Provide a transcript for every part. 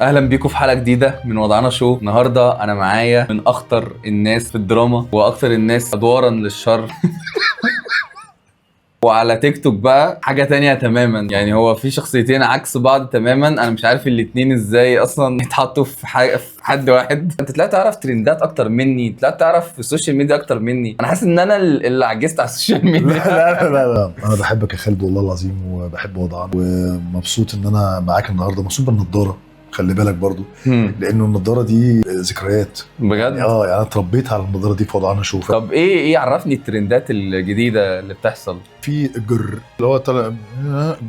اهلا بيكم في حلقه جديده من وضعنا شو. النهارده انا معايا من اخطر الناس في الدراما واكتر الناس ادوارا للشر وعلى تيك توك بقى حاجه تانية تماما. يعني هو في شخصيتين عكس بعض تماما، انا مش عارف الاتنين ازاي اصلا يتحطوا في في حد واحد. انت طلعت تعرف ترندات اكتر مني، طلعت تعرف في السوشيال ميديا اكتر مني. انا حاسس ان انا اللي عجزت على السوشيال ميديا. لا انا بحبك يا خالد والله العظيم، وبحب وضعنا، ومبسوط ان انا معاك النهارده. مبسوط بالنضاره، خلي بالك برضو لانه النضاره دي ذكريات بجد. يعني يعني انا اتربيت على النضاره دي في وضعنا شوف. طب ايه عرفني الترندات الجديده اللي بتحصل. في جر اللي هو طلع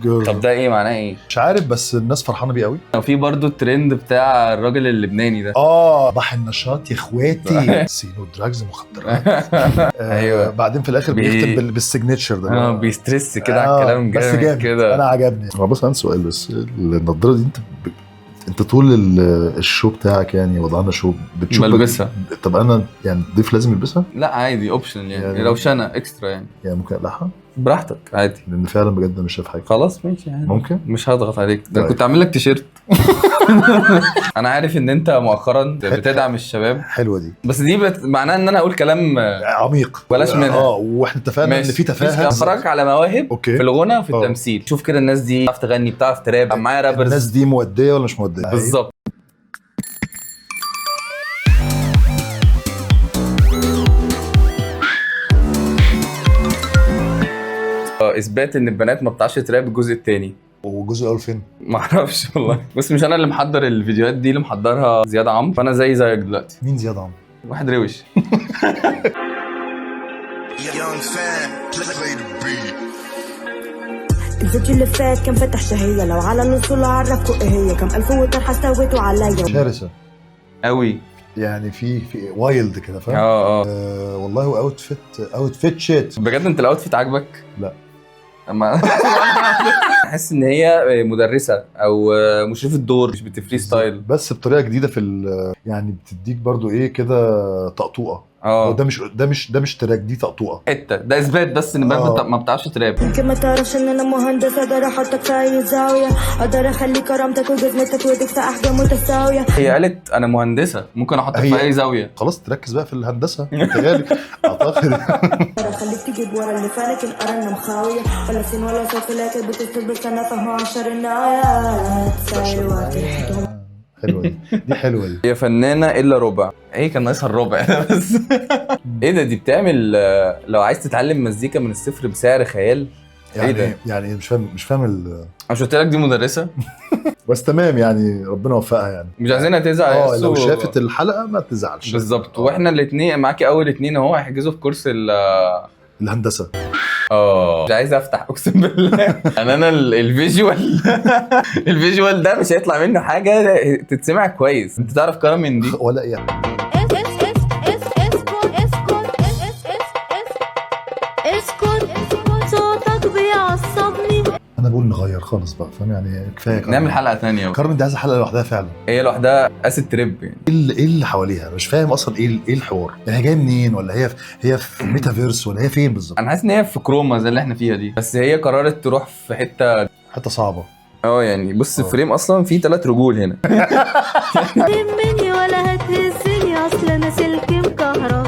جر. طب ده ايه معناه ايه؟ مش عارف بس الناس فرحانه بيه قوي. وفي برضو الترند بتاع الراجل اللبناني ده. بحر النشاط يا اخواتي سينو دراجز مخدرات. ايوه. بعدين في الاخر بيختم بالسيجنتشر ده. بيسترس كده على الكلام بس جامد كده. انا عجبني. بص عندي سؤال بس، النضاره دي انت طول الشو بتاعك يعني وضعنا شو بتشوف بلبسها. طب انا يعني الضيف لازم يلبسها؟ لا عادي اوبشن يعني لو شنة اكسترا يعني ممكن اقلعها براحتك عادي، لان فعلا بجد انا مش شايف حاجه. خلاص ماشي يعني. ممكن مش هضغط عليك ده. طيب. كنت اعمل لك تيشيرت. انا عارف ان انت مؤخرا بتدعم الشباب. حلوه دي، بس دي معناها ان انا اقول كلام عميق بلاش منها. واحنا اتفقنا ان في تفاهه. اتفرج على مواهب أوكي. في الغنى وفي التمثيل. شوف كده الناس دي بتعرف تغني، بتعرف تراب، معايا رابرز. الناس دي موديه ولا مش موديه؟ بالظبط. اثبات ان البنات ما بتعرفش تراب الجزء الثاني. والجزء الاول فين؟ ما اعرفش والله. بس مش انا اللي محضر الفيديوهات دي، اللي محضرها زياد عمرو، فانا زيك دلوقتي. مين زياد عمرو؟ واحد روش. الفيديو اللي فات كان فتح شهية، لو على الوصول عرفكوا ايه هي، كم ألف وطرحة استويتوا عليا. شرسه قوي يعني، في وايلد كده فاهم. والله اوت فيت شيت. بجد. انت الاوتفيت عاجبك؟ لا. اما احس ان هي مدرسه او مشرفه دور، مش بتفري ستايل، بس بطريقه جديده يعني بتديك برضو ايه كده طقطوقه. ده مش تراك، دي طقطوقه حته. ده اثبات بس ان البنات ما بتعرفش تراب. يمكن ما تعرفش ان انا مهندس، اقدر احطك في اي زاويه، اقدر اخلي كرامتك وجزمتك وايدك في احجام متساويه. هي قالت انا مهندسه ممكن احطك في اي زاويه. خلاص تركز بقى في الهندسه متهيألي اعتقد. اقدر اخليك تجيب ورا اللي فالك القرن مخاويه، ولا سين ولا صوت لكن بتكتب بس انا فاهمه عشر النهايات ساي وقت. حلوه دي حلوه دي. هي فنانه الا ربع. ايه كان ناقصها الربع ده بس. ايه ده؟ دي بتعمل لو عايز تتعلم مزيكا من الصفر بسعر خيال. يعني ايه ده؟ يعني مش فاهم مش قلت لك دي مدرسه؟ بس تمام يعني، ربنا يوفقها يعني. مش عايزينها تزعل. لو شافت الحلقه ما تزعلش. بالظبط. واحنا الاثنين معاكي، اول اتنين اهو هيحجزوا في كورس الهندسه. مش عايز افتح اقسم بالله. يعني انا الفيجوال الفيجوال ده مش هيطلع منه حاجه تتسمع كويس. انت تعرف كرم من دي ولا ايه؟ اسكت صوتك بيعصبني. انا بقول نغير خالص بقى فاهم يعني، كفايه نعمل حلقه ثانيه. كارمن دي عايزه حلقه لوحدها فعلا. هي لوحدها اسيد تريب يعني. ايه اللي حواليها؟ مش فاهم اصلا ايه الحوار يعني. هي جايه منين؟ ولا هي في ميتافيرس ولا هي فين بالظبط؟ انا حاسس ان هي في كروما زي اللي احنا فيها دي، بس هي قررت تروح في حته صعبه. يعني بص فريم اصلا في 3 رجول هنا. مني ولا هتهزني، اصل انا سلك مكهرب.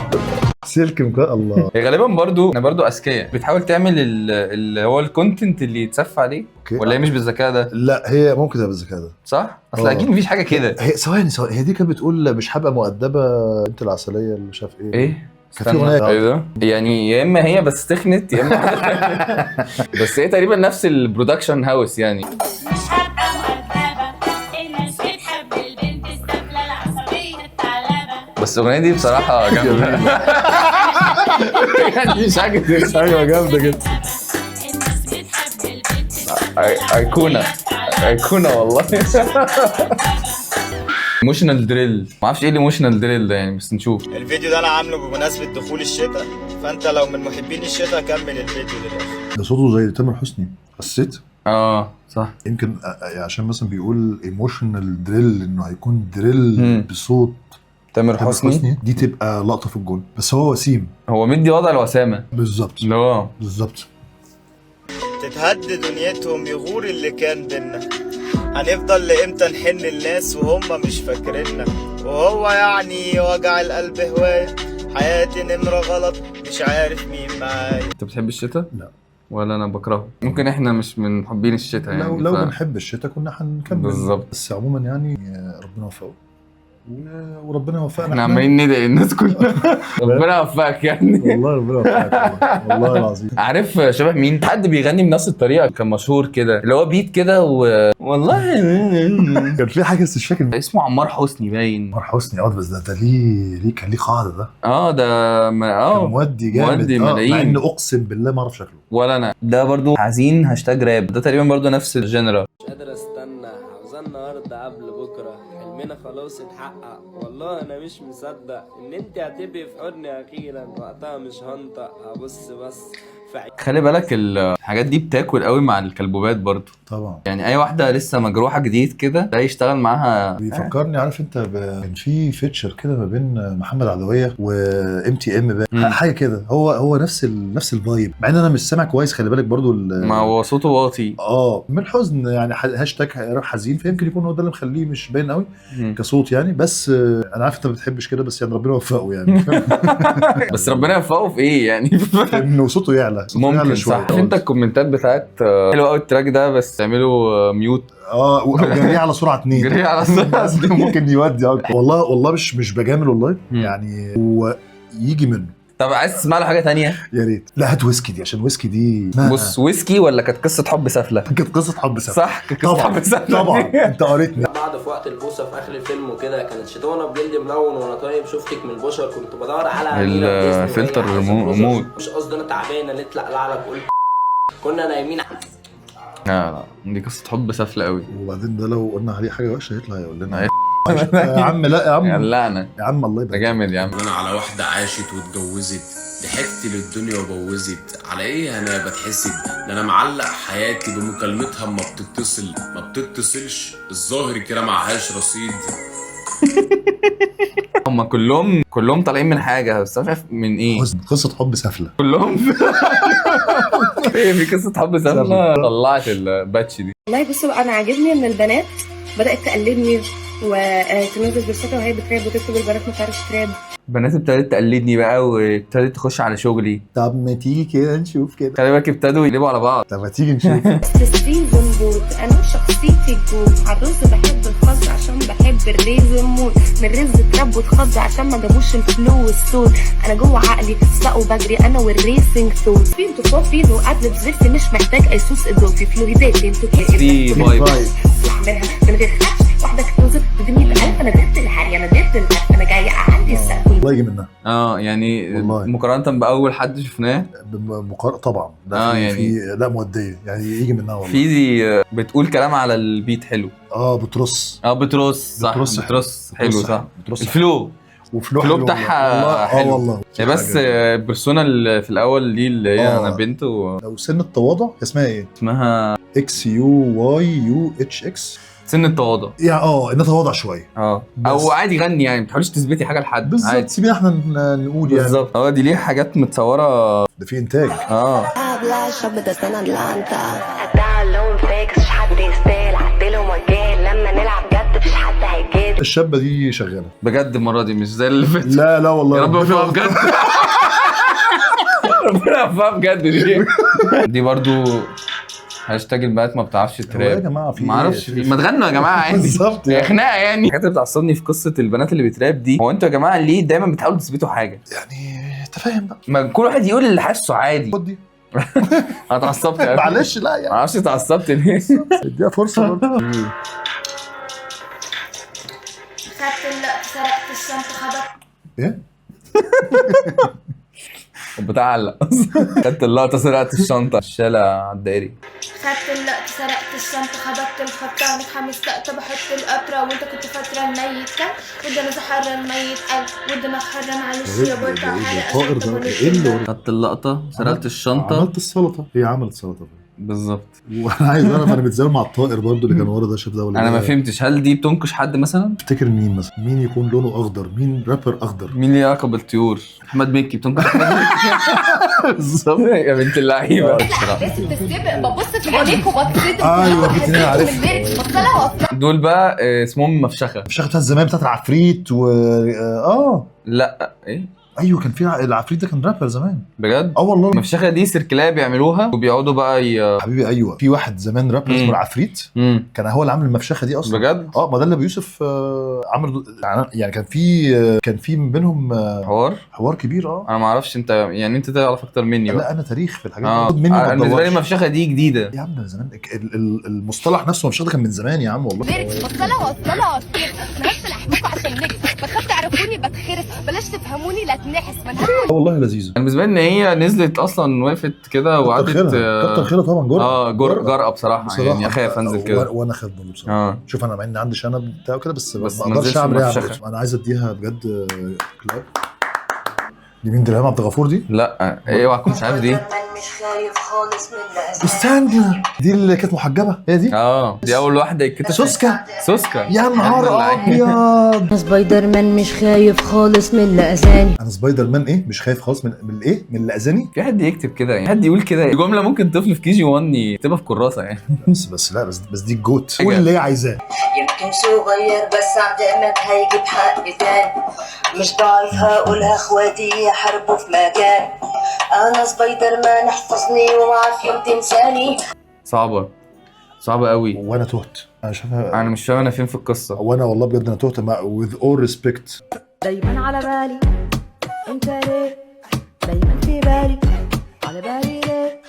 الله. هي غالبا برضو اذكياء، بتحاول تعمل اللي هو الكونتنت اللي يتسف عليه. ولا هي مش بالذكاء ده؟ لا هي ممكن تبقى بالذكاء ده، صح؟ اصل اكيد مفيش حاجه كده. هي ثواني هي دي كانت بتقول مش هبقى مؤدبه انت العسليه اللي مش عارف ايه كانت في اغنيه ايه ده؟ يعني يا اما هي بس تخنت يا اما بس هي تقريبا نفس البرودكشن هاوس يعني. مش هبقى مؤدبة، الناس بتحب البنت السفلة العصبية الثعلبة. بس الاغنيه دي بصراحه جامده. يعني مش حاجه. ايوه جامده جدا. الناس بتحب البنت ايقونه والله. ايموشنال دريل. ما اعرفش ايه الايموشنال دريل ده يعني، بس نشوف. الفيديو ده انا عامله بمناسبة دخول الشتاء، فانت لو من محبين الشتاء كمل الفيديو للاخر. ده صوته زي تامر حسني، حسيت؟ صح. يمكن عشان مثلا بيقول ايموشنال دريل، انه هيكون دريل بصوت تامر حسني. دي تبقى لقطه في الجول. بس هو وسيم، هو مدي وضع الوسامه بالظبط. لا بالظبط. تتهد دنيتهم يغور اللي كان بينا، هنفضل لامتى نحن الناس وهم مش فاكريننا؟ وهو يعني وجع القلب هواية، حياتي نمرة غلط مش عارف مين معايا. انت بتحب الشتاء؟ لا. ولا انا بكرهه. ممكن احنا مش من محبين الشتاء يعني. لو بنحب الشتاء كنا هنكمل بالظبط. بس عموما يعني ربنا يوفقه وربنا يوفقنا. احنا عمالين ندعي الناس كلها. ربنا يوفقك يعني. والله ربنا يوفقك والله العظيم. عارف شبه مين؟ حد بيغني بنفس الطريقه كان مشهور كده، اللي هو بيت كده والله كان في حاجه بس مش فاكر اسمه عمار حسني باين. عمار حسني. بس ده ليه كان ليه قاعده ده. ده كان مودي جامد. مودي مع ملايين. ان اقسم بالله ما اعرف شكله. ولا انا. ده برضو حزين هاشتاج راب، ده تقريبا برضو نفس الجنرال. مش قادر استنى، عاوزاه النهارده قبل بكره، حلمنا خلاص اتحقق، والله انا مش مصدق ان انت هتبقي في حضني اخيرا، وقتها مش هنطق، هبص بس خلي بالك الحاجات دي بتاكل قوي مع الكلبوبات برضو. طبعا. يعني اي واحده لسه مجروحه جديد كده ده يشتغل معاها. بيفكرني عارف انت كان في فيتشر كده ما بين محمد عدويه وام تي ام حاجه كده. هو نفس الفايب، مع ان انا مش سامع كويس. خلي بالك برضو ما هو صوته واطي من الحزن يعني. هاشتاج راب حزين، فيمكن يكون هو ده اللي مخليه مش باين قوي كصوت يعني. بس انا عارف انت ما بتحبش كده، بس يعني ربنا يوفقه يعني. بس ربنا يوفقه في ايه يعني؟ انه صوته يعلى. ممكن صح. انت الكومنتات بتاعت حلو قوي التراك ده، بس تعملوا ميوت. جري على سرعه 2. جري على سرعه ممكن يودي اكتر. والله مش بجامل والله. يعني هو يجي منه. طب عايز تسمع له حاجه تانية؟ يا ريت. لا هات ويسكي دي، عشان ويسكي دي بص ويسكي ولا كانت قصه حب سافله؟ كانت قصه حب سافله. صح كانت قصه حب سافله. طبعا انت قريتني. بعد في وقت البوسه في اخر الفيلم وكده، كانت شتونه بجلد ملون وانا طيب، شفتك من البشر كنت بدور على الفلتر موت. مش قصدي انا تعبانه اللي تلقلع لك قلت كنا نايمين. لا دي قصه حب سافله قوي. وبعدين ده لو قلنا عليه حاجه وحشه هيطلع يقول لنا يا عم. لا يا عم اللعنه يا عم الله يبارك. ده جامد يا عم. انا على واحده عاشت واتجوزت، ضحكت للدنيا وبوزت، على ايه انا بتحسد؟ ده انا معلق حياتي بمكالمتها اما بتتصل، ما بتتصلش الظاهر كده معهاش رصيد. هم كلهم طالعين من حاجه، بس مش عارف من ايه. قصه حب سافله كلهم. في قصه حب سافله طلعت الباتش دي. والله بصوا انا عاجبني ان البنات بدات تقلدني وتنزل بالشكل وهي بتراب وتكتب البنات ما تعرفش تراب. بنات ابتدت تقلدني بقى وابتدت تخش على شغلي. طب ما تيجي كده نشوف كده. خلي بالك ابتدوا يقلبوا على بعض. طب ما تيجي نشوف. السيزون بوت انا شخصيتي الجود، عروسه بحب الخض عشان بحب الريزن مود، من رز تراب وتخض عشان ما جابوش الفلو والصوت، انا جوه عقلي ساق وبجري انا والريسنج ثوت، في انتو كوفي لو قبل بزفت مش محتاج ايسوس اضافي، فلويدات انتو في فايب منها من غير خدش واحده كتوزت بدني بقلب. انا ضد الحري، انا ضد الحري، انا جايه اعلي السقف. والله يجي منها. يعني والله. مقارنه باول حد شفناه طبعا ده يعني في لا موديه يعني يجي منها والله. في دي بتقول كلام على البيت حلو. بترص. بترص صح. بترص حلو صح. بترص الفلو بتاعها حلو والله. بس البرسونا اللي في الاول دي اللي هي انا بنت لو سن التواضع اسمها ايه؟ اسمها XUYUHX سن التواضع. يعني نتواضع شويه. او عادي غني يعني، ما تحاولش تثبتي حاجه لحد. بالظبط. سيبينا احنا نقول يعني. بالظبط. دي ليه حاجات متصوره. ده في انتاج. لما نلعب جد مفيش حد هيجيد. الشابه دي شغاله بجد المره دي مش زي اللي فاتت. لا والله. يا رب افهمها بجد. ربنا افهمها بجد. دي برضو هاشتاج البنات ما بتعرفش تراب. يا جماعه في ما اعرفش ما تغنوا يا جماعه عادي. بالظبط يعني خناقه يعني. الحاجات اللي بتعصبني في قصه البنات اللي بتراب دي، هو انتوا يا جماعه ليه دايما بتحاولوا تثبتوا حاجه؟ يعني انت فاهم بقى. ما كل واحد يقول اللي حاسه عادي. خد دي. انا اتعصبت. معلش لا يعني. ما اعرفش اتعصبت ليه. اديها فرصه برضه. خدت اللقطة سرقت الشنطة خبطت. ايه؟ بتعلق. خدت اللقطه سرقت الشنطه الشالة على الدائري. خدت اللقطة سرقت الشنطة خبطت الخطة متحمس طقطة بحط القطرة، وانت كنت فاكرة الميت كان ودنا زحر الميت قال ودنا خرة معلش يا بورتا الطائر ده ايه اللي خدت اللقطه سرقت الشنطه. عملت السلطه. هي عملت سلطه بالظبط. وانا عايز اعرف انا متزاول مع الطائر برضو اللي كان ورا ده. شاف ده ولا انا ما فهمتش، هل دي بتنكش حد مثلا؟ تفتكر مين مثلا؟ مين يكون لونه اخضر؟ مين رابر اخضر؟ مين ليه علاقه بالطيور؟ احمد مكي بتنكش حد. بالظبط. يا بنت اللعيبه. احداث بتسبق ببص في عينيك وبتصدم. أيوة، كنت أنا عارف. بص لها دول بقى اسمهم مفشخه. الشغل بتاعت زمان بتاعت العفريت و لا ايه ايوه كان في العفريت ده كان رابر زمان بجد. والله. المفشخه دي سيركلايه بيعملوها وبيقعدوا بقى حبيبي ايوه في واحد زمان رابر اسمه العفريت كان هو اللي عامل المفشخه دي اصلا بجد. ما ده اللي ابو يوسف عمل يعني كان في بينهم حوار كبير. انا ما اعرفش انت يعني انت تعرف اكتر مني بقى. لا انا تاريخ في الحاجات دي انا بالنسبه لي المفشخه دي جديده يا عم. زمان المصطلح نفسه المفشخه ده كان من زمان يا عم والله. بص لها انا هقفل احمكم عشان نجس بخاف تعرفوني بتخرس بلاش تفهموني لا تنحس والله لذيذه. انا بالنسبه لي ان هي نزلت اصلا وقفت كده وقعدت كتر خيرها طبعا جرأة بصراحه يعني اخاف انزل كده وانا خايف برضه بصراحه. شوف انا مع اني عندي شنب بتاع كده بس ما اقدرش اعمل انا عايز اديها بجد كلاب. دي مين درهم عبد الغفور دي؟ لا اوعى تكون مش عارف دي. استنى دي اللي كانت محجبه هي دي؟ دي اول واحده يتكتب سوسكا يا نهار ابيض. انا سبايدر مان مش خايف خالص من اللي اذاني. انا سبايدر مان ايه مش خايف خالص من الايه من اللي اذاني. في حد يكتب كده يعني حد يقول كده جمله ممكن طفل في KG 1 يكتبها في كراسه يعني. بس لا بس دي الجوت قول اللي هي عايزاه. يمكن صغير بس عندما هيجيب حق تاني مش ضعيف هقولها اخواتي يحاربوا في مكان. انا سبايدر مان احفظني ومعاك يوم تنساني. صعبه قوي وانا تهت. انا شايفها انا مش فاهم انا فين في القصه. وانا والله بجد انا تهت with all respect. دايما على بالي انت ليه دايما في بالي على بالي ليه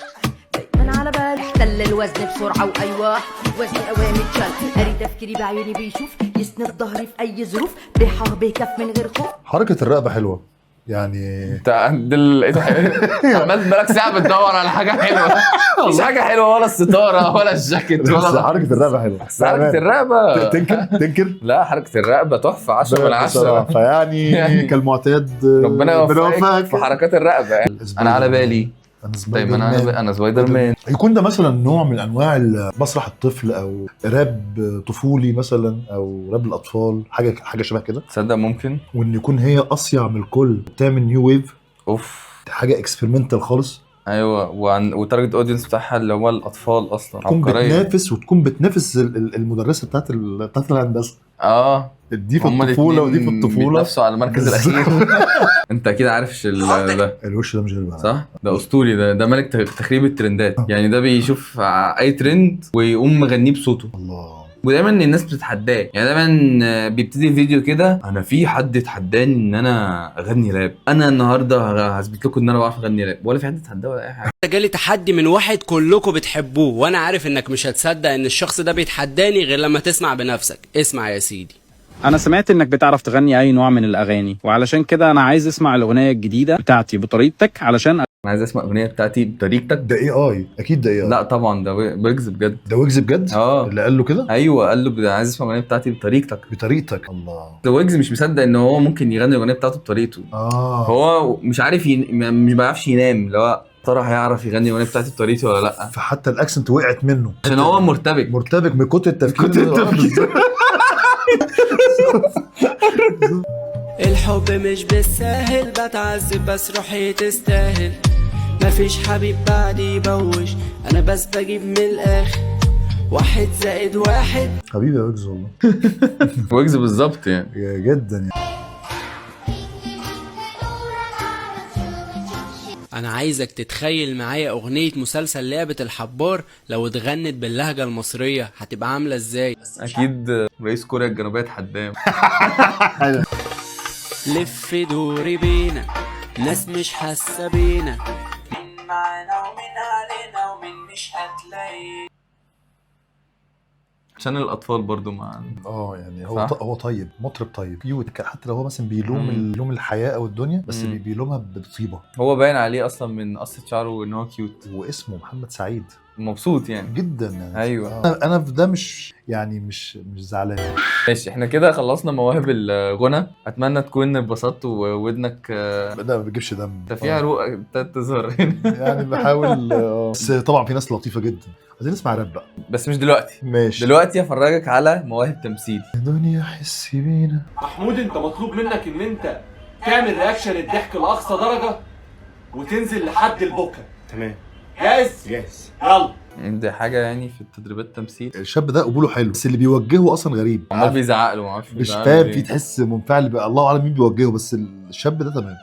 دايما على بالي. احتل الوزن بسرعة وأيوة وزن أوامي اتشال قاري تفكيري بعيوني بيشوف يسند ظهري في أي ظروف بيحار بيكف من غير خوف. حركة الرقبة حلوة يعني. انت عمال بقالك ساعه بتدور على حاجه حلوه. مش حاجه حلوه ولا الستاره ولا الجاكيت ولا حركة الرقبة حلوه. حركه الرقبه تنكر لا حركه الرقبه تحفه 10 من 10 فيعني كالمعتاد ربنا يوفقك في حركات الرقبه يعني. انا على بالي دايما انا سبايدر مان. يكون ده مثلا نوع من انواع مسرح الطفل او راب طفولي مثلا او راب الاطفال حاجه شبه كده. تصدق ممكن. وان يكون هي اصيع من الكل بتعمل نيو ويف. اوف حاجه اكسبيرمنتال خالص. ايوه وتارجت اودينس بتاعها اللي هو الاطفال اصلا. تكون بتنافس المدرسه بتاعت الهندسه. دي في الطفوله ودي في الطفوله نفسه على المركز الاخير. انت اكيد عارف ده الوش ده مش غير صح. ده اسطوري ده ملك تخريب الترندات يعني. ده بيشوف اي ترند ويقوم مغنيه بصوته. الله. ودايما الناس بتتحداه يعني. دايما بيبتدي فيديو كده انا في حد اتحداني ان انا اغني راب. انا النهارده هثبت لكم ان انا بعرف اغني راب. ولا في حد اتحداه ولا اي حاجه. جالي تحدي من واحد كلكم بتحبوه وانا عارف انك مش هتصدق ان الشخص ده بيتحداني غير لما تسمع بنفسك. اسمع يا سيدي. انا سمعت انك بتعرف تغني اي نوع من الاغاني وعلشان كده انا عايز اسمع الاغنيه الجديده بتاعتي بطريقتك علشان انا عايز اسمع الاغنيه بتاعتي بطريقتك. ده اي اكيد ده لا طبعا ده ويجز بجد. ده ويجز بجد. اللي قال له كده. ايوه قال له عايز اسمع الاغنيه بتاعتي بطريقتك. الله. ده ويجز مش مصدق ان هو ممكن يغني الاغنيه بتاعته بطريقته. هو مش عارف مش بيعرفش ينام لو ترى هيعرف يغني الاغنيه بتاعتي بطريقته ولا لا. فحتى الاكسنت وقعت منه عشان هو مرتبك من كتر التفكير. الحب مش بالساهل بتعذب بس روحي تستاهل. مفيش حبيب بعدي يبوش انا بس بجيب من الاخر 1 زائد 1. حبيبي يا ويجز والله. ويجز بالظبط يعني جدا يعني. انا عايزك تتخيل معايا اغنية مسلسل لعبة الحبار لو اتغنت باللهجة المصرية هتبقى عاملة ازاي. اكيد رئيس كوريا الجنوبية اتحدام. لف دوري بينا ناس مش حاسة بينا مين معانا ومين علينا ومين مش هتلاقي. عشان الاطفال برضو مع يعني هو طيب مطرب طيب كيوت. حتى لو هو مثلا بيلوم الحياه او الدنيا بس بيلومها بطيبه. هو باين عليه اصلا من قصه شعره ان هو كيوت. واسمه محمد سعيد. مبسوط يعني جدا يعني. ايوه انا في ده مش يعني مش زعلان. ماشي احنا كده خلصنا مواهب الغنى. اتمنى تكون اتبسطت وودنك لا ما بتجيبش دم. انت في عروق ابتدت تظهر يعني بحاول. بس طبعا في ناس لطيفه جدا. عايزين نسمع راب بقى بس مش دلوقتي. ماشي. دلوقتي افرجك على مواهب تمثيل. الدنيا حسي بينا. محمود انت مطلوب منك ان انت تعمل رياكشن الضحك لاقصى درجه وتنزل لحد البكره. تمام. جاهز؟ جاهز. يلا. دي حاجه يعني في التدريبات التمثيل. الشاب ده قبوله حلو بس اللي بيوجهه اصلا غريب. عمال بيزعق له، ما اعرفش مش بيزعق له فاهم ليه. في تحس منفعل بقى، الله اعلم مين بيوجهه، بس الشاب ده تمام.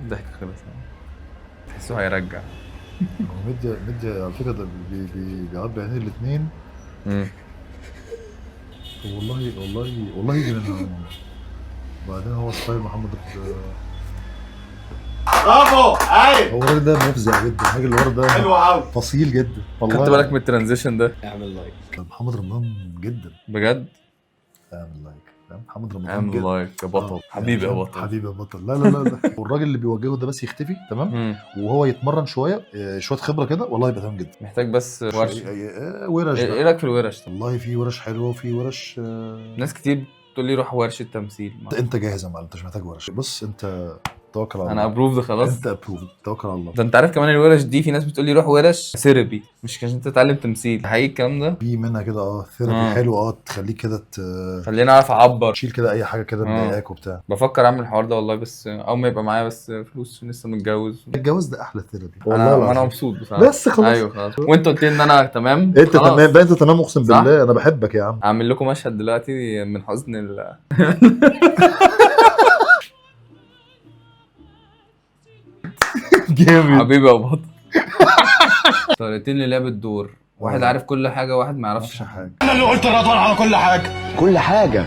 ضحك خلص، تحسه هيرجع. هو مدي على فكره ده بيعبي عين الاثنين. والله يجي منها. وبعدين هو ستايل محمد برافو. ايوه. هو الراجل ده مفزع جدا، الراجل اللي ورا ده حلو قوي، فصيل جدا والله. خدت بالك من الترانزيشن ده؟ اعمل لايك. محمد رمضان جدا بجد؟ اعمل لايك. محمد رمضان اعمل لايك يا بطل. حبيبي يا بطل. حبيبي يا بطل. لا والراجل اللي بيوجهه ده بس يختفي تمام، وهو يتمرن شويه خبره كده، والله يبقى تمام جدا. محتاج بس ورش. ورش. ايه رايك في الورش؟ والله في ورش حلوه وفي ورش. ناس كتير تقول لي روح ورشه تمثيل. انت جاهز يا معلم، انت مش محتاج ورش. بص انت توكل على الله. انا ابروف ده خلاص. انت ابروف، توكل على الله. ده انت عارف كمان الورش دي في ناس بتقول لي روح ورش ثيرابي، مش عشان تتعلم تمثيل. حقيقي الكلام ده؟ في منها كده ثيرابي حلو، تخليك كده خليني اعرف اعبر، تشيل كده اي حاجه كده مضايقاك وبتاع. بفكر اعمل الحوار ده والله، بس اول ما يبقى معايا بس فلوس، لسه متجوز. الجواز ده احلى ثيرابي انا مبسوط بصراحه. بس خلاص. ايوه خلاص. وانت قلت لي ان انا تمام. انت تمام بقى، انت تمام اقسم بالله. انا بحبك يا عم. اعمل لكم مشهد دلوقتي من حزن جامد حبيبي يا بطل. طريقتين للعب الدور، واحد عارف كل حاجه وواحد ما يعرفش حاجه. انا اللي قلت رضوان على كل حاجه. كل حاجه.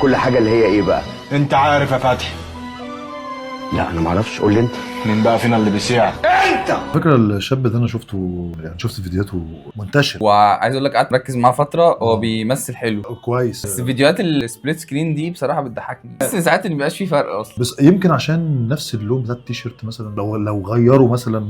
كل حاجه اللي هي ايه بقى؟ انت عارف يا فتحي. لا انا ما اعرفش، قول لي انت. مين بقى فينا اللي بيسيع؟ انت. فكرة الشاب ده انا شفته، يعني شفت فيديوهاته منتشر، وعايز اقول لك قعدت مركز معاه فتره. هو بيمثل حلو كويس، بس فيديوهات السبليت سكرين دي بصراحه بتضحكني، بس ساعات ما بيبقاش فيه فرق اصلا. بس يمكن عشان نفس اللون بتاع التيشيرت مثلا، لو غيروا مثلا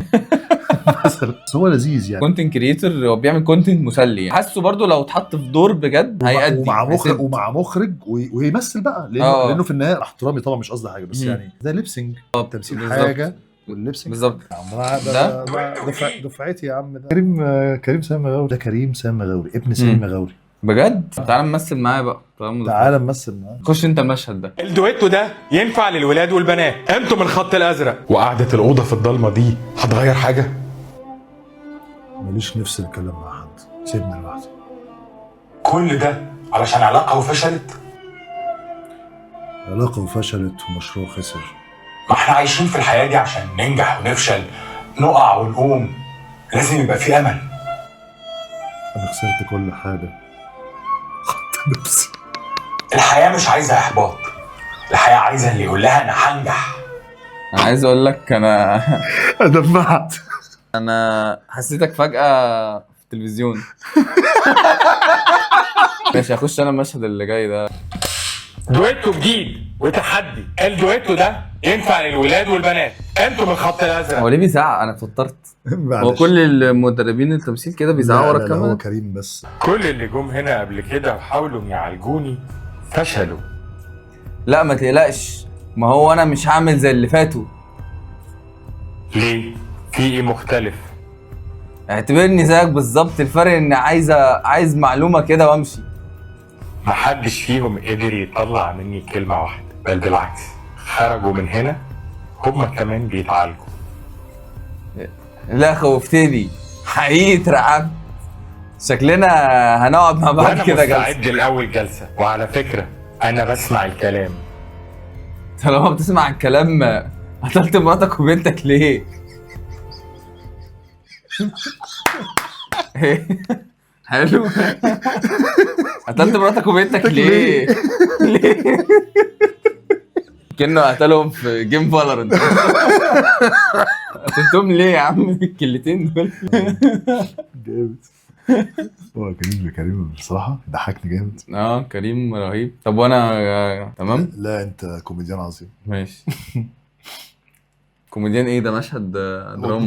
مثلا. بس هو لذيذ يعني. كونتنت كريتور، هو بيعمل كونتنت مسلي. حاسه برضه لو اتحط في دور بجد هيأدي. ومع مخرج ويمثل بقى، لانه في النهايه احترامي طبعا مش قصدي حاجه، بس يعني ده ليبسينج تمثيل حاجه، واللبسينج بالظبط. ده دفعتي يا عم. ده كريم سامي غوري. ده كريم سامي غوري ابن سامي غوري بجد. تعال نمثل معاه بقى. تعال نمثل معاه. خش انت المشهد ده. الدويتو ده ينفع للولاد والبنات. انتوا من الخط الازرق. وقعدة الاوضه في الضلمه دي هتغير حاجه؟ ماليش نفس الكلام مع حد، سيبني لوحدي. كل ده علشان علاقه وفشلت؟ علاقه وفشلت ومشروع خسر. ما احنا عايشين في الحياه دي عشان ننجح ونفشل، نقع ونقوم، لازم يبقى في امل. انا خسرت كل حاجه، خدت نفسي. الحياه مش عايزه احباط، الحياه عايزه اللي يقول لها انا هنجح. انا عايز اقول لك انا دمعت. انا حسيتك فجاه في التلفزيون. ماشي، هخش انا المشهد اللي جاي ده. دويتو جديد وتحدي. الدويتو ده ينفع للولاد والبنات. انتوا من الخط الازرق. هو ليه بيزعق؟ انا اتوترت. هو كل المدربين التمثيل كده بيزعقوا ورا الكاميرا؟ هو كريم بس. كل اللي جم هنا قبل كده وحاولوا يعالجوني فشلوا. لا ما تقلقش، ما هو انا مش هعمل زي اللي فاتوا. ليه؟ في ايه مختلف؟ اعتبرني زيك بالظبط، الفرق ان عايز معلومه كده وامشي. محدش فيهم قدر يطلع مني كلمه واحده، بل بالعكس خرجوا من هنا هما كمان بيتعالجوا. لا خوفتني حقيقي، اترعبت. شكلنا هنقعد مع بعض كده جلسه. انا مستعد لاول جلسه، وعلى فكره انا بسمع الكلام. طالما بتسمع الكلام، قتلت مراتك وبنتك ليه؟ حلو. قتلت مراتك وبنتك ليه؟ ليه؟ كأنه قتلهم في جيم فالورنت. قتلتهم ليه يا عم الكلتين دول؟ جامد. هو كريم بصراحه ضحكني جامد. كريم رهيب. طب وانا تمام؟ لا انت كوميديان عظيم. ماشي. كوميديان ايه ده؟ مشهد دراما.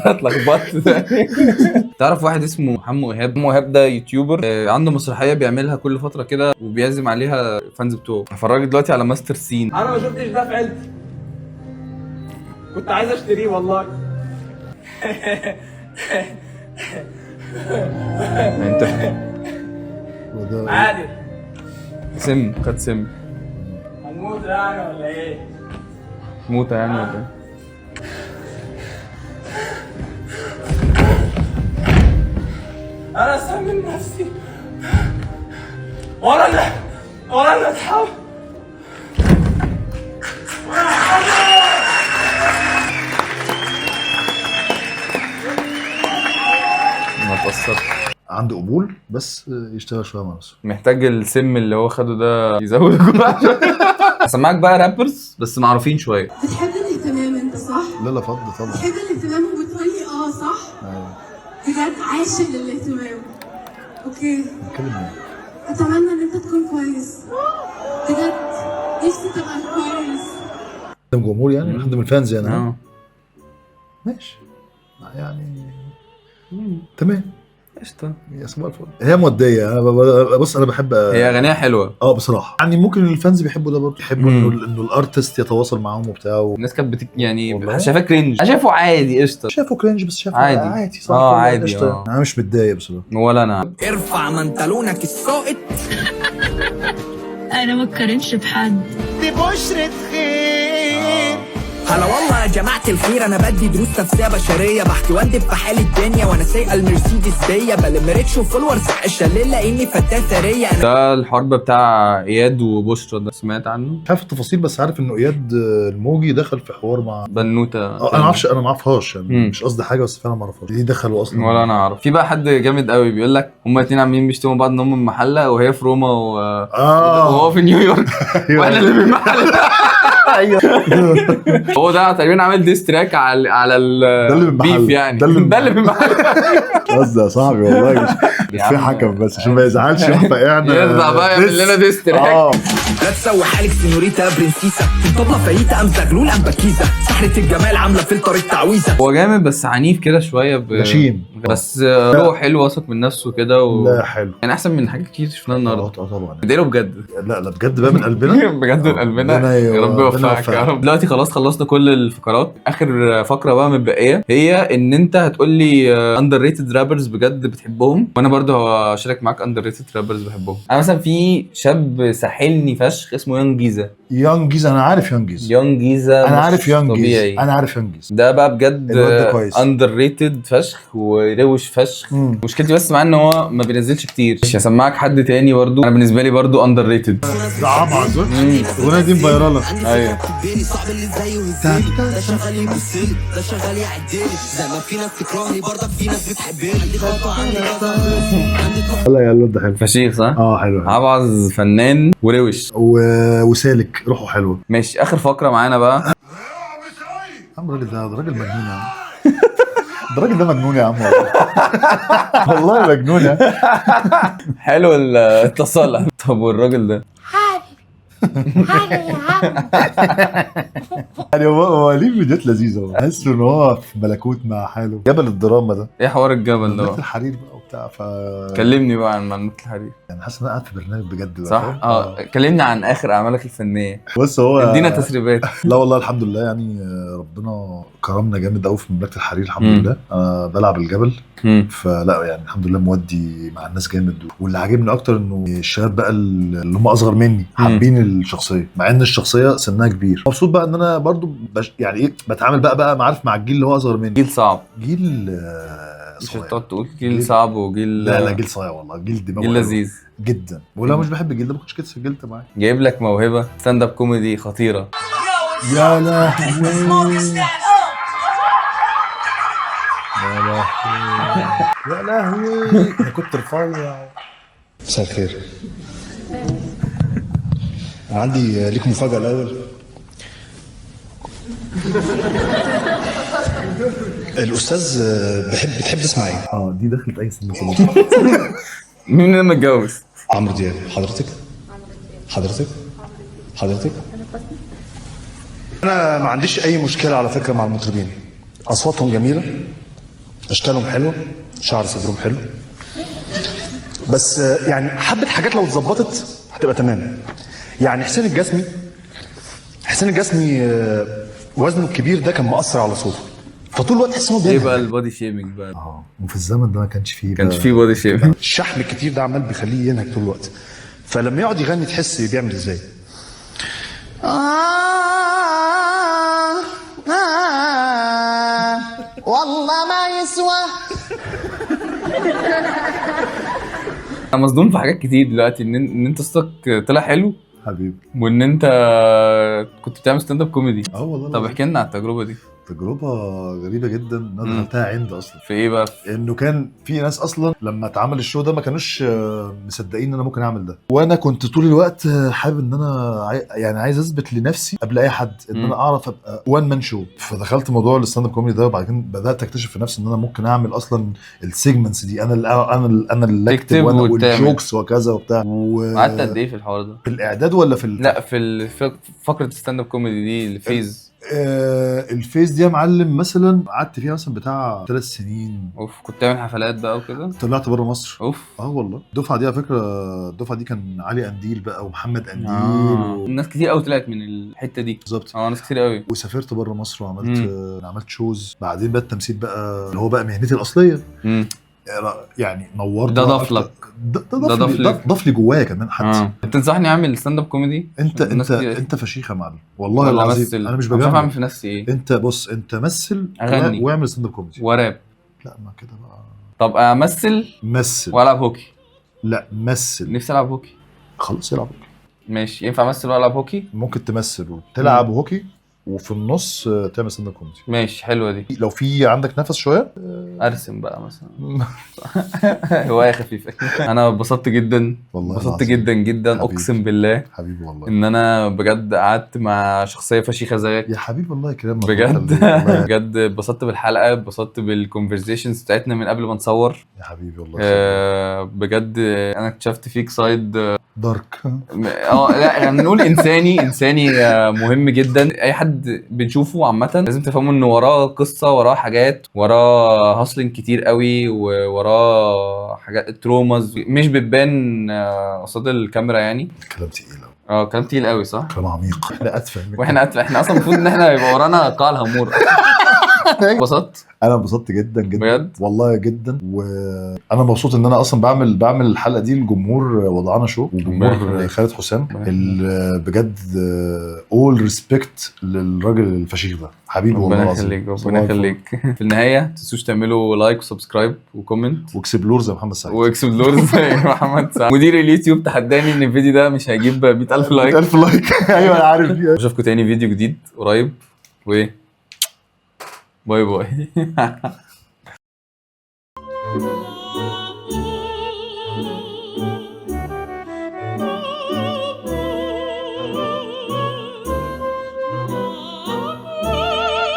اتلخبطت. تعرف واحد اسمه محمد ايهاب؟ محمد ايهاب ده يوتيوبر عنده مسرحيه بيعملها كل فتره كده وبيعزم عليها الفانز بتوعه. هفرجك دلوقتي على ماستر سين. انا ما شفتش ده في عيلتي، كنت عايز اشتريه والله. انت عادي سم خد سم هنموت يعني ولا ايه؟ موتة يعني ولا ايه؟ انا اسمن نفسي ولا انا اتحول. ما تأثر. عنده قبول بس يشتغل شويه مع نفسه. محتاج السم اللي هو خده ده يزود الجرعه. هسمعك بقى رابرز بس معروفين شويه. بتحب الاهتمام انت صح؟ لا فضل طبعا. بتحب الاهتمام وبتقولي صح؟ ايوه بجد عاشق للاهتمام. اوكي بتكلم ايه؟ اتمنى ان انت تكون كويس بجد، نفسي تبقى كويس. قدام جمهور يعني حد من الفانز يعني. ماشي يعني تمام قشطه يا صباح الفل. هي موديه. انا بص انا بحب هي اغانيها حلوه بصراحه يعني. ممكن الفانز بيحبوا ده برضه، يحبوا انه الارتست يتواصل معاهم وبتاع الناس كانت يعني شايفاه كرنج. انا شايفه عادي قشطه. شايفه كرنج بس شايفه عادي صح. عادي انا مش متضايق بصراحه ولا انا. ارفع منطلونك الساقط. انا ما اتقارنش بحد. دي بشرة خير. هلا والله يا جماعة الخير، أنا بدي دروس نفسية بشرية، بحكي واندب في حال الدنيا وأنا سايقة المرسيدس بيا، بلم ريتش وفولورز في الشليل لأني فتاة ثرية. ده الحرب بتاع إياد وبشرى ده سمعت عنه؟ مش عارف التفاصيل بس عارف إنه إياد الموجي دخل في حوار مع بنوتة. أنا ما أعرفهاش يعني. مش قصدي حاجة بس فعلا ما أعرفهاش. دي دخلوا أصلا ولا أنا أعرف. في بقى حد جامد قوي بيقول لك هما الاتنين عاملين بيشتموا بعض إن هم من محلة وهي في روما وهو في نيويورك. وأنا اللي من محلة. ايوه هو ده تقريبا عامل ديستراك على البيف يعني. ده اللي من محل. قصدي يا صاحبي والله مش في حكم بس عشان ما يزعلش فقعنا يرضى بقى يعمل لنا ديستراك. لا تسوي حالك سينوريتا برنسيسا، الطبلة فريتا ام زغلول ام بكيزة، سحرة الجمال عاملة فلتر التعويذة. هو جامد بس عنيف كده شوية غشيم بس روح حلو واثق من نفسه كده لا حلو يعني احسن من حاجات كتير شفناها النهارده. طبعا بديله بجد. لا بجد بقى من قلبنا. بجد من قلبنا. يا رب يوفقك يا رب. دلوقتي خلاص خلصنا كل الفقرات. اخر فقره بقى متبقيه هي ان انت هتقول لي اندر ريتد رابرز بجد بتحبهم وانا برضه هشارك معاك اندر ريتد رابرز بحبهم. انا مثلا في شاب ساحلني فشخ اسمه يانج جيزا. يانج جيزا انا عارف يانج جيزا. انا عارف يانج جيزا. انا عارف يانج جيزا ده بقى بجد اندر ريتد فشخ وروش فشخ. مشكلتي بس معاه ان هو ما بينزلش كتير. مش هسمعك حد تاني برضه انا بالنسبه لي برضه اندر ريتد. ده عبعظ الاغنيه دي فايراله. ايوه ده شغال يمثل ده شغال يعدل زي ما في ناس تكرهني برضك في ناس بتحبني. عندي خطوه عندي كذا والله يا الواد ده حلو فشيخ صح؟ حلو. عبعظ فنان وروش وسالك روحه حلوه. ماشي اخر فقره معانا بقى. يا عم الراجل ده راجل مجنون يا عم. ده الراجل ده مجنون يا عم والله مجنون. حلو الاتصال. طب والراجل ده يعني هو ليه فيديوهات لذيذه. بحس ان هو في ملكوت مع حاله. جبل الدراما ده ايه حوار الجبل ده؟ مملكة الحرير بقى وبتاع كلمني بقى عن مملكة الحرير. يعني حاسس ان انا قاعد في برنامج بجد بقى. صح كلمني عن اخر اعمالك الفنيه. بص هو ادينا تسريبات. لا والله الحمد لله يعني ربنا كرمنا جامد قوي في مملكة الحرير الحمد لله. انا بلعب الجبل فلا يعني الحمد لله مودي مع الناس جامد. واللي عاجبني اكتر انه الشباب بقى اللي هم اصغر مني حابين الشخصيه مع ان الشخصيه سنها كبير. مبسوط بقى ان انا برضو يعني ايه بتعامل بقى عارف مع الجيل اللي هو اصغر مني. جيل صعب. جيل مش هتقعد تقول جيل صعب وجيل. لا جيل صايع والله. جيل دماغه جيل لذيذ جدا. ولو مش بحب الجيل ده ما كنتش كده سجلت معاك. جايب لك موهبه ستاند اب كوميدي خطيره. يا لهوي يا لهوي انا كنت رفيع. مساء الخير. عندي ليك مفاجأة الأول. الأستاذ بتحب تسمع إيه؟ دي دخلت أي سنة كده. مين اللي متجوز؟ عمرو دياب. حضرتك أنا ما عنديش أي مشكلة على فكرة مع المطربين. أصواتهم جميلة اشكالهم حلوه، شعر صدرهم حلو، بس يعني حبه حاجات لو اتظبطت هتبقى تمام. يعني حسين الجسمي وزنه الكبير ده كان مؤثر على صوته، فطول الوقت تحس انه ايه بقى البودي شيمينج بقى؟ وفي الزمن ده ما كانش فيه بودي شيمينج. الشحم الكتير ده عمال بيخليه ينهج طول الوقت، فلما يقعد يغني تحس بيعمل ازاي. والله ما يسوى. انا مصدوم في حاجات كتير دلوقتي، ان انت صوتك طلع حلو حبيبي، وان انت كنت بتعمل ستاند اب كوميدي. والله. طب احكي لنا على التجربه دي. تجربة غريبة جدا. انا دخلتها عند اصلا. في ايه بقى؟ انه كان في ناس اصلا لما اتعمل الشو ده ما كانوش مصدقين ان انا ممكن اعمل ده، وانا كنت طول الوقت حابب ان انا يعني عايز اثبت لنفسي قبل اي حد ان انا اعرف ابقى وان مان شو. فدخلت موضوع الستاند اب كوميدي ده، وبعد كده بدات اكتشف في نفسي ان انا ممكن اعمل اصلا السيجمنتس دي. انا اللي اكتب وانا والجوكس وكذا وبتاع. قعدت قد ايه في الحوار ده؟ في الاعداد ولا لا في فقره الستاند اب كوميدي دي الفيز. الفيز دي يا معلم مثلا قعدت فيها مثلا بتاع 3 سنين. اوف. كنت تعمل حفلات بقى وكده؟ طلعت بره مصر. اوف. والله الدفعه دي على فكره، الدفعه دي كان علي قنديل بقى ومحمد قنديل ناس كتير قوي طلعت من الحته دي. بالظبط. ناس كتير قوي. وسافرت بره مصر وعملت شوز. بعدين بقى التمثيل بقى اللي هو بقى مهنتي الاصليه. يعني نورت. ده ضاف لك. ضاف لي جوايا كمان حتى. تنصحني اعمل ستاند اب كوميدي؟ انت فشيخ يا معلم والله العظيم. انا مش بجامل. اعمل في نفسي ايه. انت بص، انت مثل واعمل ستاند اب كوميدي وراب. لا ما كده بقى. طب امثل والعب هوكي. لا مثل. نفسي العب هوكي. خلاص العب هوكي. ماشي. ينفع امثل والعب هوكي؟ ممكن تمثل وتلعب هوكي وفي النص تعمل ستاند اب كوميدي. ماشي. حلوه دي. لو في عندك نفس شويه ارسم بقى مثلا. هوايه خفيفه. انا اتبسطت جدا والله. اتبسطت جدا جدا حبيب. اقسم بالله حبيبي والله ان انا بجد قعدت مع شخصيه فشيخه زيك يا حبيبي. الله يكرمك بجد. بجد اتبسطت بالحلقه، اتبسطت بالكونفرزيشنز بتاعتنا من قبل ما نصور يا حبيبي والله. بجد انا اكتشفت فيك سايد دارك. لا يعني نقول انساني مهم جدا. اي حد بنشوفه عامه لازم تفهموا ان وراه قصه، وراه حاجات، وراه هاسلين كتير قوي، ووراه حاجات تروماز مش بتبان قصاد الكاميرا. يعني كلام تقيل. كلام تقيل قوي صح. كلام عميق. احنا اتفه احنا اصلا المفروض ان احنا يبقى ورانا قاع الهامور. انبسطت. انا انبسطت جدا بجد والله جدا. وانا مبسوط ان انا اصلا بعمل الحلقه دي لجمهور وضعنا شو وجمهور خالد حسام. بجد اول ريسبكت للراجل الفشيخ ده حبيبي والله العظيم. ربنا يخليك. في النهايه ما تنسوش تعملوا لايك وسبسكرايب وكومنت واكسبلور زي محمد سعيد. واكسبلور زي محمد سعيد. مدير اليوتيوب تحداني ان الفيديو ده مش هيجيب 100,000 لايك. 100,000 لايك. ايوه انا عارف. اشوفكم تاني فيديو جديد قريب باي باي.